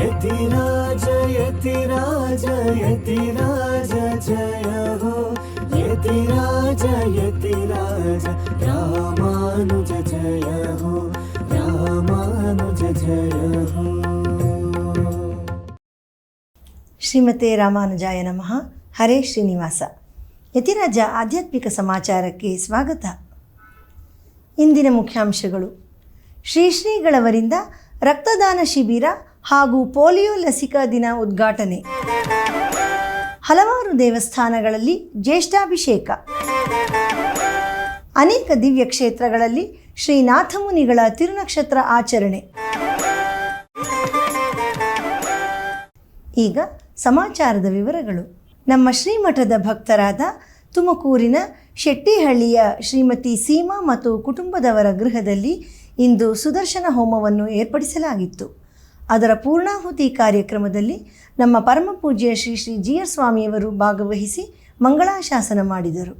यतिराज यतिराज यतिराज जय हो यतिराज यतिराज रामानुज जय हो रामानुज जय हो। ಶ್ರೀಮತೆ ರಾಮಾನುಜಾಯ ನಮಃ. ಹರೇ ಶ್ರೀನಿವಾಸ. ಯತಿರಾಜ ಆಧ್ಯಾತ್ಮಿಕ ಸಮಾಚಾರಕ್ಕೆ ಸ್ವಾಗತ. ಇಂದಿನ ಮುಖ್ಯಾಂಶಗಳು: ಶ್ರೀಗಳವರಿಂದ ರಕ್ತದಾನ ಶಿಬಿರ ಹಾಗೂ ಪೋಲಿಯೋ ಲಸಿಕಾ ದಿನ ಉದ್ಘಾಟನೆ, ಹಲವಾರು ದೇವಸ್ಥಾನಗಳಲ್ಲಿ ಜ್ಯೇಷ್ಠಾಭಿಷೇಕ, ಅನೇಕ ದಿವ್ಯ ಕ್ಷೇತ್ರಗಳಲ್ಲಿ ಶ್ರೀನಾಥ ಮುನಿಗಳ ತಿರುನಕ್ಷತ್ರ ಆಚರಣೆ. ಈಗ ಸಮಾಚಾರದ ವಿವರಗಳು. ನಮ್ಮ ಶ್ರೀಮಠದ ಭಕ್ತರಾದ ತುಮಕೂರಿನ ಶೆಟ್ಟಿಹಳ್ಳಿಯ ಶ್ರೀಮತಿ ಸೀಮಾ ಮತ್ತು ಕುಟುಂಬದವರ ಗೃಹದಲ್ಲಿ ಇಂದು ಸುದರ್ಶನ ಹೋಮವನ್ನು ಏರ್ಪಡಿಸಲಾಗಿತ್ತು. ಅದರ ಪೂರ್ಣಾಹುತಿ ಕಾರ್ಯಕ್ರಮದಲ್ಲಿ ನಮ್ಮ ಪರಮಪೂಜ್ಯ ಶ್ರೀ ಶ್ರೀ ಜಿಯರ್ ಸ್ವಾಮಿಯವರು ಭಾಗವಹಿಸಿ ಮಂಗಳಾಶಾಸನ ಮಾಡಿದರು.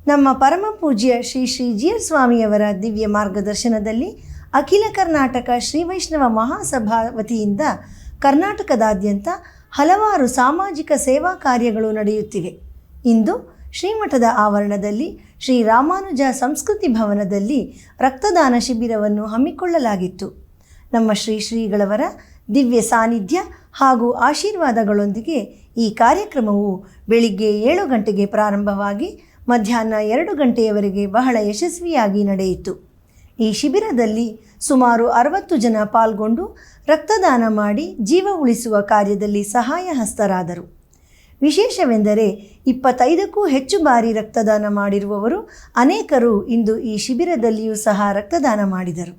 ನಮ್ಮ ಪರಮ ಪೂಜ್ಯ ಶ್ರೀ ಶ್ರೀ ಜಿಯರ್ ಸ್ವಾಮಿಯವರ ದಿವ್ಯ ಮಾರ್ಗದರ್ಶನದಲ್ಲಿ ಅಖಿಲ ಕರ್ನಾಟಕ ಶ್ರೀ ವೈಷ್ಣವ ಮಹಾಸಭಾ ವತಿಯಿಂದ ಕರ್ನಾಟಕದಾದ್ಯಂತ ಹಲವಾರು ಸಾಮಾಜಿಕ ಸೇವಾ ಕಾರ್ಯಗಳು ನಡೆಯುತ್ತಿವೆ. ಇಂದು ಶ್ರೀಮಠದ ಆವರಣದಲ್ಲಿ ಶ್ರೀ ರಾಮಾನುಜ ಸಂಸ್ಕೃತಿ ಭವನದಲ್ಲಿ ರಕ್ತದಾನ ಶಿಬಿರವನ್ನು ಹಮ್ಮಿಕೊಳ್ಳಲಾಗಿತ್ತು. ನಮ್ಮ ಶ್ರೀಗಳವರ ದಿವ್ಯ ಸಾನ್ನಿಧ್ಯ ಹಾಗೂ ಆಶೀರ್ವಾದಗಳೊಂದಿಗೆ ಈ ಕಾರ್ಯಕ್ರಮವು ಬೆಳಿಗ್ಗೆ 7 ಗಂಟೆಗೆ ಪ್ರಾರಂಭವಾಗಿ ಮಧ್ಯಾಹ್ನ 2 ಗಂಟೆಯವರೆಗೆ ಬಹಳ ಯಶಸ್ವಿಯಾಗಿ ನಡೆಯಿತು. ಈ ಶಿಬಿರದಲ್ಲಿ ಸುಮಾರು 60 ಜನ ಪಾಲ್ಗೊಂಡು ರಕ್ತದಾನ ಮಾಡಿ ಜೀವ ಉಳಿಸುವ ಕಾರ್ಯದಲ್ಲಿ ಸಹಾಯ ಹಸ್ತರಾದರು. ವಿಶೇಷವೆಂದರೆ 25ಕ್ಕೂ ಹೆಚ್ಚು ಬಾರಿ ರಕ್ತದಾನ ಮಾಡಿರುವವರು ಅನೇಕರು ಇಂದು ಈ ಶಿಬಿರದಲ್ಲಿಯೂ ಸಹ ರಕ್ತದಾನ ಮಾಡಿದರು.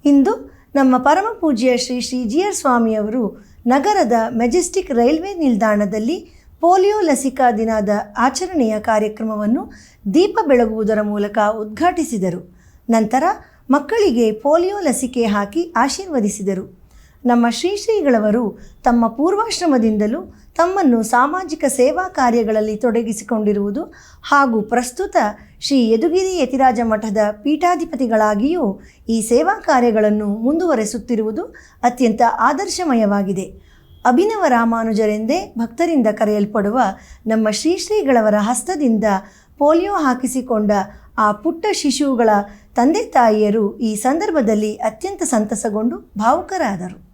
ಇಂದು ನಮ್ಮ ಪರಮ ಪೂಜ್ಯ ಶ್ರೀ ಶ್ರೀ ಜಿ ಆರ್ ಸ್ವಾಮಿಯವರು ನಗರದ ಮೆಜೆಸ್ಟಿಕ್ ರೈಲ್ವೆ ನಿಲ್ದಾಣದಲ್ಲಿ ಪೋಲಿಯೋ ಲಸಿಕಾ ದಿನದ ಆಚರಣೆಯ ಕಾರ್ಯಕ್ರಮವನ್ನು ದೀಪ ಬೆಳಗುವುದರ ಮೂಲಕ ಉದ್ಘಾಟಿಸಿದರು. ನಂತರ ಮಕ್ಕಳಿಗೆ ಪೋಲಿಯೋ ಲಸಿಕೆ ಹಾಕಿ ಆಶೀರ್ವದಿಸಿದರು. ನಮ್ಮ ಶ್ರೀಗಳವರು ತಮ್ಮ ಪೂರ್ವಾಶ್ರಮದಿಂದಲೂ ತಮ್ಮನ್ನು ಸಾಮಾಜಿಕ ಸೇವಾ ಕಾರ್ಯಗಳಲ್ಲಿ ತೊಡಗಿಸಿಕೊಂಡಿರುವುದು ಹಾಗೂ ಪ್ರಸ್ತುತ ಶ್ರೀ ಯದುಗಿರಿ ಯತಿರಾಜ ಮಠದ ಪೀಠಾಧಿಪತಿಗಳಾಗಿಯೂ ಈ ಸೇವಾ ಕಾರ್ಯಗಳನ್ನು ಮುಂದುವರೆಸುತ್ತಿರುವುದು ಅತ್ಯಂತ ಆದರ್ಶಮಯವಾಗಿದೆ. ಅಭಿನವ ರಾಮಾನುಜರೆಂದೇ ಭಕ್ತರಿಂದ ಕರೆಯಲ್ಪಡುವ ನಮ್ಮ ಶ್ರೀಗಳವರ ಹಸ್ತದಿಂದ ಪೋಲಿಯೋ ಹಾಕಿಸಿಕೊಂಡ ಆ ಪುಟ್ಟ ಶಿಶುಗಳ ತಂದೆ ತಾಯಿಯರು ಈ ಸಂದರ್ಭದಲ್ಲಿ ಅತ್ಯಂತ ಸಂತಸಗೊಂಡು ಭಾವುಕರಾದರು.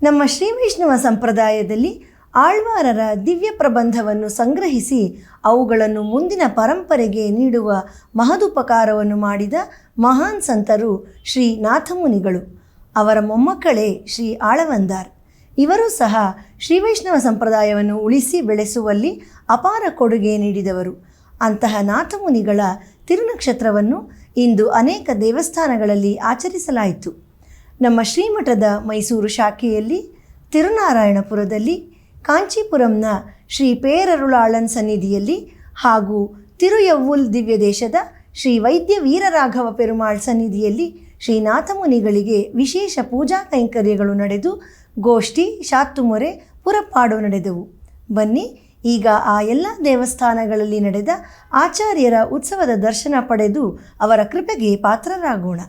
ನಮ್ಮ ಶ್ರೀ ವೈಷ್ಣವ ಸಂಪ್ರದಾಯದಲ್ಲಿ ಆಳ್ವಾರರ ದಿವ್ಯ ಪ್ರಬಂಧವನ್ನು ಸಂಗ್ರಹಿಸಿ ಅವುಗಳನ್ನು ಮುಂದಿನ ಪರಂಪರೆಗೆ ನೀಡುವ ಮಹದುಪಕಾರವನ್ನು ಮಾಡಿದ ಮಹಾನ್ ಸಂತರು ಶ್ರೀ ನಾಥಮುನಿಗಳು. ಅವರ ಮೊಮ್ಮಕ್ಕಳೇ ಶ್ರೀ ಆಳವಂದಾರ್. ಇವರೂ ಸಹ ಶ್ರೀ ವೈಷ್ಣವ ಸಂಪ್ರದಾಯವನ್ನು ಉಳಿಸಿ ಬೆಳೆಸುವಲ್ಲಿ ಅಪಾರ ಕೊಡುಗೆ ನೀಡಿದವರು. ಅಂತಹ ನಾಥಮುನಿಗಳ ತಿರುನಕ್ಷತ್ರವನ್ನು ಇಂದು ಅನೇಕ ದೇವಸ್ಥಾನಗಳಲ್ಲಿ ಆಚರಿಸಲಾಯಿತು. ನಮ್ಮ ಶ್ರೀಮಠದ ಮೈಸೂರು ಶಾಖೆಯಲ್ಲಿ, ತಿರುನಾರಾಯಣಪುರದಲ್ಲಿ, ಕಾಂಚೀಪುರಂನ ಶ್ರೀ ಪೇರರುಳಾಳನ್ ಸನ್ನಿಧಿಯಲ್ಲಿ ಹಾಗೂ ತಿರುಯವ್ವುಲ್ ದಿವ್ಯದೇಶದ ಶ್ರೀ ವೈದ್ಯ ವೀರರಾಘವ ಪೆರುಮಾಳ್ ಸನ್ನಿಧಿಯಲ್ಲಿ ಶ್ರೀನಾಥಮುನಿಗಳಿಗೆ ವಿಶೇಷ ಪೂಜಾ ಕೈಂಕರ್ಯಗಳು ನಡೆದು ಗೋಷ್ಠಿ, ಶಾತ್ತುಮೊರೆ, ಪುರಪಾಡು ನಡೆದವು. ಬನ್ನಿ ಈಗ ಆ ಎಲ್ಲ ದೇವಸ್ಥಾನಗಳಲ್ಲಿ ನಡೆದ ಆಚಾರ್ಯರ ಉತ್ಸವದ ದರ್ಶನ ಪಡೆದು ಅವರ ಕೃಪೆಗೆ ಪಾತ್ರರಾಗೋಣ.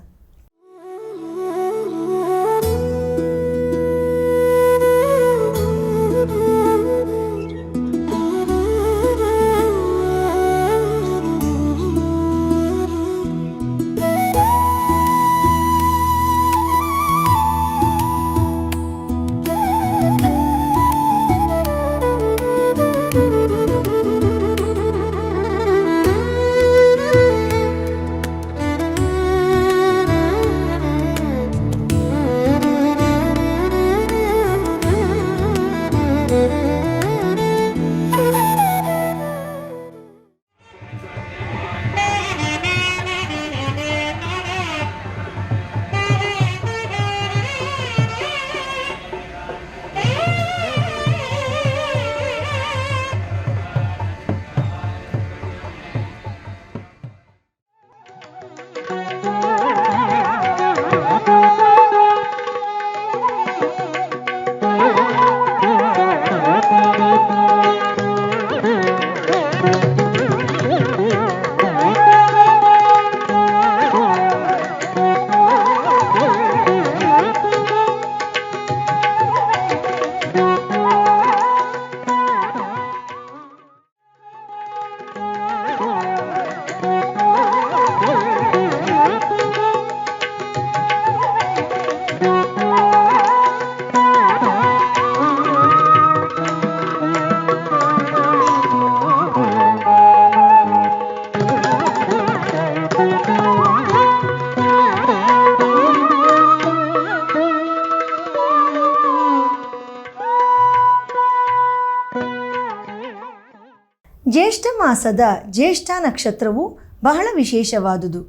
ಜ್ಯೇಷ್ಠ ಮಾಸದ ಜ್ಯೇಷ್ಠ ನಕ್ಷತ್ರವು ಬಹಳ ವಿಶೇಷವಾದುದು.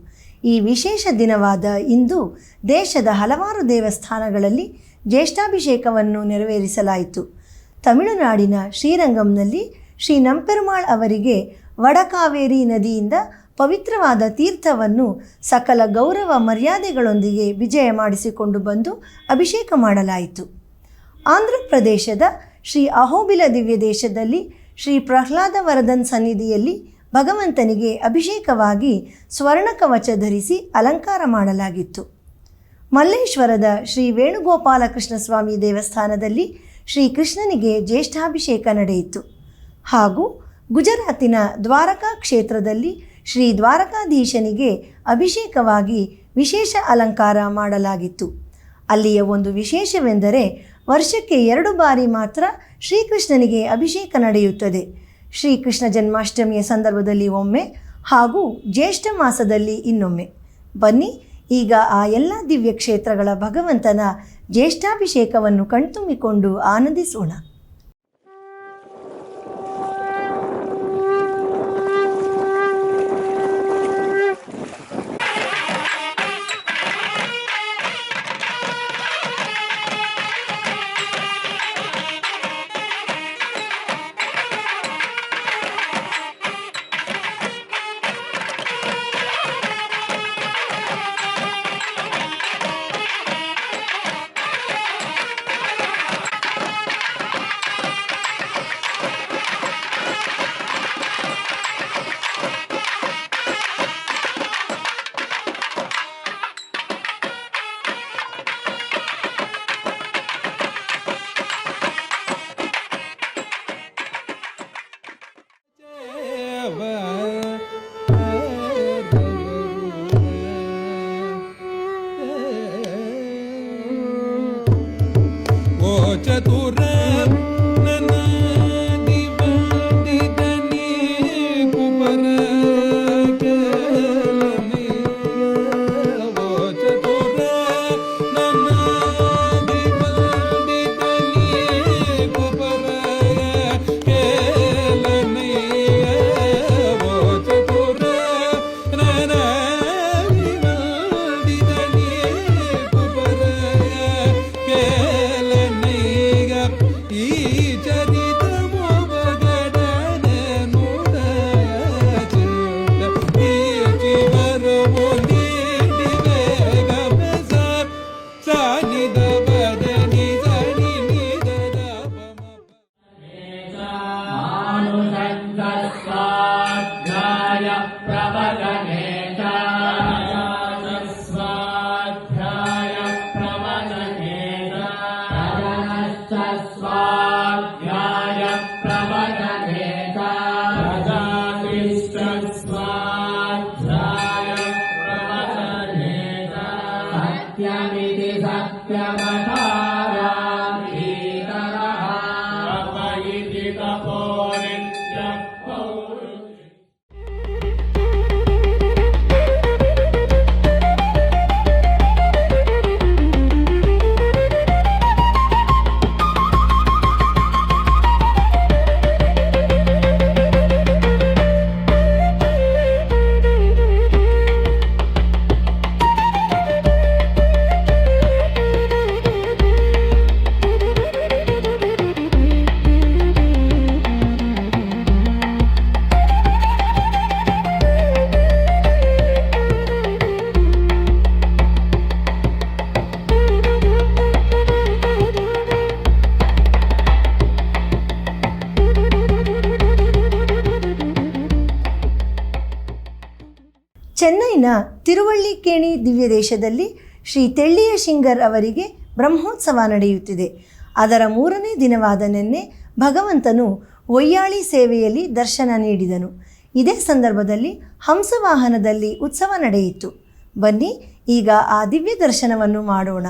ಈ ವಿಶೇಷ ದಿನವಾದ ಇಂದು ದೇಶದ ಹಲವಾರು ದೇವಸ್ಥಾನಗಳಲ್ಲಿ ಜ್ಯೇಷ್ಠಾಭಿಷೇಕವನ್ನು ನೆರವೇರಿಸಲಾಯಿತು. ತಮಿಳುನಾಡಿನ ಶ್ರೀರಂಗಂನಲ್ಲಿ ಶ್ರೀ ನಂಪೆರುಮಾಳ್ ಅವರಿಗೆ ವಡಕಾವೇರಿ ನದಿಯಿಂದ ಪವಿತ್ರವಾದ ತೀರ್ಥವನ್ನು ಸಕಲ ಗೌರವ ಮರ್ಯಾದೆಗಳೊಂದಿಗೆ ವಿಜಯ ಮಾಡಿಸಿಕೊಂಡು ಬಂದು ಅಭಿಷೇಕ ಮಾಡಲಾಯಿತು. ಆಂಧ್ರ ಪ್ರದೇಶದ ಶ್ರೀ ಅಹೋಬಿಲ ದಿವ್ಯ ದೇಶದಲ್ಲಿ ಶ್ರೀ ಪ್ರಹ್ಲಾದ ವರದನ್ ಸನ್ನಿಧಿಯಲ್ಲಿ ಭಗವಂತನಿಗೆ ಅಭಿಷೇಕವಾಗಿ ಸ್ವರ್ಣ ಕವಚ ಧರಿಸಿ ಅಲಂಕಾರ ಮಾಡಲಾಗಿತ್ತು. ಮಲ್ಲೇಶ್ವರದ ಶ್ರೀ ವೇಣುಗೋಪಾಲಕೃಷ್ಣ ಸ್ವಾಮಿ ದೇವಸ್ಥಾನದಲ್ಲಿ ಶ್ರೀಕೃಷ್ಣನಿಗೆ ಜ್ಯೇಷ್ಠಾಭಿಷೇಕ ನಡೆಯಿತು. ಹಾಗೂ ಗುಜರಾತಿನ ದ್ವಾರಕಾ ಕ್ಷೇತ್ರದಲ್ಲಿ ಶ್ರೀ ದ್ವಾರಕಾಧೀಶನಿಗೆ ಅಭಿಷೇಕವಾಗಿ ವಿಶೇಷ ಅಲಂಕಾರ ಮಾಡಲಾಗಿತ್ತು. ಅಲ್ಲಿಯ ಒಂದು ವಿಶೇಷವೆಂದರೆ ವರ್ಷಕ್ಕೆ 2 ಬಾರಿ ಮಾತ್ರ ಶ್ರೀಕೃಷ್ಣನಿಗೆ ಅಭಿಷೇಕ ನಡೆಯುತ್ತದೆ. ಶ್ರೀಕೃಷ್ಣ ಜನ್ಮಾಷ್ಟಮಿಯ ಸಂದರ್ಭದಲ್ಲಿ ಒಮ್ಮೆ ಹಾಗೂ ಜ್ಯೇಷ್ಠ ಮಾಸದಲ್ಲಿ ಇನ್ನೊಮ್ಮೆ. ಬನ್ನಿ ಈಗ ಆ ಎಲ್ಲ ದಿವ್ಯ ಕ್ಷೇತ್ರಗಳ ಭಗವಂತನ ಜ್ಯೇಷ್ಠಾಭಿಷೇಕವನ್ನು ಕಣ್ತುಂಬಿಕೊಂಡು ಆನಂದಿಸೋಣ. ಚತುರ ನನ್ನ ದಿವಂದಿತನಿ ಕುಪರ ಕೇಳನಿ ಓ ಚತುರ ನನ್ನ ದಿವಂದಿತನಿ ಕುಪರ ಕೇಳನಿ ಓ ಚತುರ ನನ್ನ ದಿವಂದಿತನಿ ಕುಪರ ಕೇಳನಿ ಈ ಚರಿತ ಮೊಬಗಡನೆ ನೋಡ ಈ ಚಿವರವು ನೀಡಿವೆ ಗಮಸ ಸಾನಿದ ಬದನಿ ಸನಿ ನಿದದ ಮಾನುಷಂತಸ್ವಾಧ್ಯಾಯ ಪ್ರವದನೆ ಸ್ವಾಧ್ಯಾಯ ಪ್ರವದನೆ ಸ್ವಾಧ್ಯಾಯ ಪ್ರವದನೆ ಪ್ರಜಾತಿಷ್ಠ ಸ್ವಾಧ್ಯಾಯ ಪ್ರವದನೆ ಸತ್ಯಮಿತಿ ಸತ್ಯವಧಾರಾಧೀತರಃ ತಪ ಇತಿ ತಪೋ ನಿತ್ಯಃ ಪೌರುಷ. ಚೆನ್ನೈನ ತಿರುವಳ್ಳಿಕೇಣಿ ದಿವ್ಯ ದೇಶದಲ್ಲಿ ಶ್ರೀ ತೆಳ್ಳಿಯ ಶಿಂಗರ್ ಅವರಿಗೆ ಬ್ರಹ್ಮೋತ್ಸವ ನಡೆಯುತ್ತಿದೆ. ಅದರ 3ನೇ ದಿನವಾದ ನಿನ್ನೆ ಭಗವಂತನು ಒಯ್ಯಾಳಿ ಸೇವೆಯಲ್ಲಿ ದರ್ಶನ ನೀಡಿದನು. ಇದೇ ಸಂದರ್ಭದಲ್ಲಿ ಹಂಸವಾಹನದಲ್ಲಿ ಉತ್ಸವ ನಡೆಯಿತು. ಬನ್ನಿ ಈಗ ಆ ದಿವ್ಯ ದರ್ಶನವನ್ನು ಮಾಡೋಣ.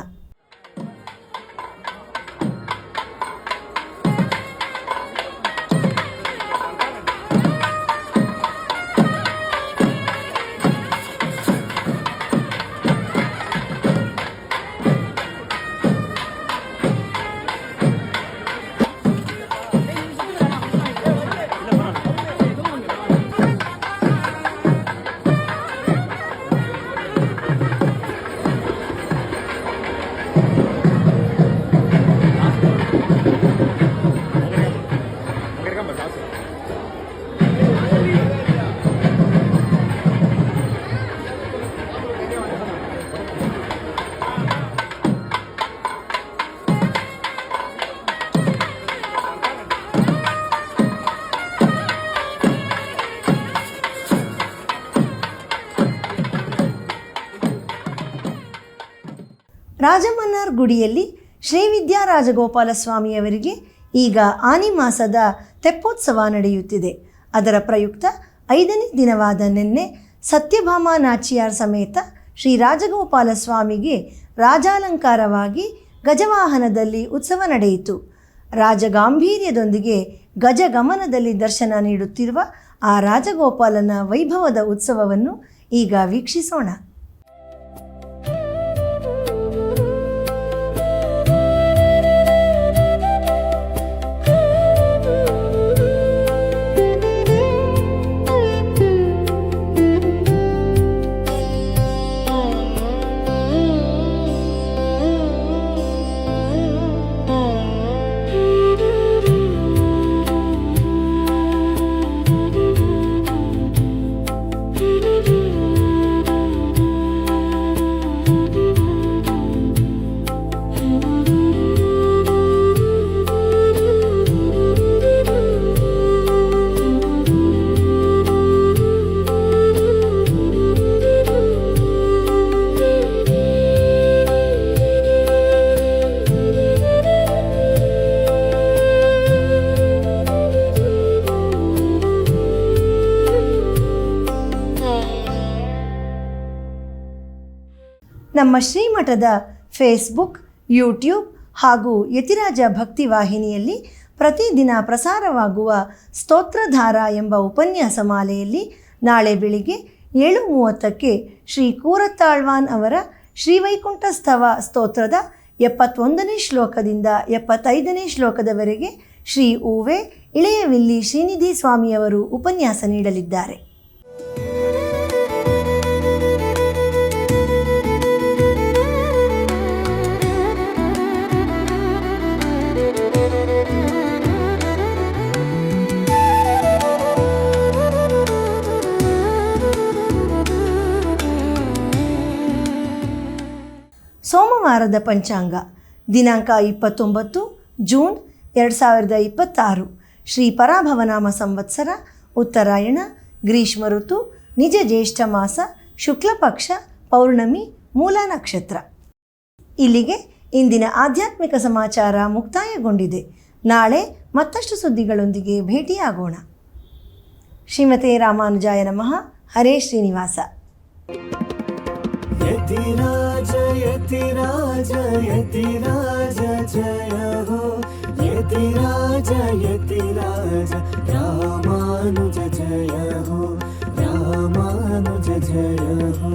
ರಾಜಮನ್ನಾರ್ ಗುಡಿಯಲ್ಲಿ ಶ್ರೀ ವಿದ್ಯಾರಾಜಗೋಪಾಲ ಸ್ವಾಮಿಯವರಿಗೆ ಈಗ ಆನಿ ಮಾಸದ ತೆಪ್ಪೋತ್ಸವ ನಡೆಯುತ್ತಿದೆ. ಅದರ ಪ್ರಯುಕ್ತ 5ನೇ ದಿನವಾದ ನಿನ್ನೆ ಸತ್ಯಭಾಮ ನಾಚಿಯಾರ್ ಸಮೇತ ಶ್ರೀ ರಾಜಗೋಪಾಲ ಸ್ವಾಮಿಗೆ ರಾಜಾಲಂಕಾರವಾಗಿ ಗಜವಾಹನದಲ್ಲಿ ಉತ್ಸವ ನಡೆಯಿತು. ರಾಜಗಾಂಭೀರ್ಯದೊಂದಿಗೆ ಗಜಗಮನದಲ್ಲಿ ದರ್ಶನ ನೀಡುತ್ತಿರುವ ಆ ರಾಜಗೋಪಾಲನ ವೈಭವದ ಉತ್ಸವವನ್ನು ಈಗ ವೀಕ್ಷಿಸೋಣ. ನಮ್ಮ ಶ್ರೀಮಠದ ಫೇಸ್ಬುಕ್, ಯೂಟ್ಯೂಬ್ ಹಾಗೂ ಯತಿರಾಜ ಭಕ್ತಿ ವಾಹಿನಿಯಲ್ಲಿ ಪ್ರತಿದಿನ ಪ್ರಸಾರವಾಗುವ ಸ್ತೋತ್ರಧಾರ ಎಂಬ ಉಪನ್ಯಾಸ ಮಾಲೆಯಲ್ಲಿ ನಾಳೆ ಬೆಳಿಗ್ಗೆ 7:30ಕ್ಕೆ ಶ್ರೀ ಕೂರತ್ತಾಳ್ವಾನ್ ಅವರ ಶ್ರೀವೈಕುಂಠಸ್ಥವ ಸ್ತೋತ್ರದ 71ನೇ ಶ್ಲೋಕದಿಂದ 75ನೇ ಶ್ಲೋಕದವರೆಗೆ ಶ್ರೀ ಉವೆ ಇಳೆಯವಿಲ್ಲಿ ಶ್ರೀನಿಧಿ ಸ್ವಾಮಿಯವರು ಉಪನ್ಯಾಸ ನೀಡಲಿದ್ದಾರೆ. ಸೋಮವಾರದ ಪಂಚಾಂಗ ದಿನಾಂಕ 29 ಜೂನ್ 2026 ಶ್ರೀ ಪರಾಭವನಾಮ ಸಂವತ್ಸರ ಉತ್ತರಾಯಣ ಗ್ರೀಷ್ಮ ಋತು ನಿಜ ಜ್ಯೇಷ್ಠ ಮಾಸ ಶುಕ್ಲಪಕ್ಷ ಪೌರ್ಣಮಿ ಮೂಲ ನಕ್ಷತ್ರ. ಇಲ್ಲಿಗೆ ಇಂದಿನ ಆಧ್ಯಾತ್ಮಿಕ ಸಮಾಚಾರ ಮುಕ್ತಾಯಗೊಂಡಿದೆ. ನಾಳೆ ಮತ್ತಷ್ಟು ಸುದ್ದಿಗಳೊಂದಿಗೆ ಭೇಟಿಯಾಗೋಣ. ಶ್ರೀಮತೆ ರಾಮಾನುಜಾಯ ನಮಃ. ಹರೇ ಶ್ರೀನಿವಾಸ. ಯತಿರಾಜ ಯತಿರಾಜ ಯತಿರಾಜ ಜಯ ಹೋ ಯತಿರಾಜ ಯತಿರಾಜ ರಾಮಾನುಜ ಜಯ ಹೋ ರಾಮಾನುಜ ಜಯ ಹೋ.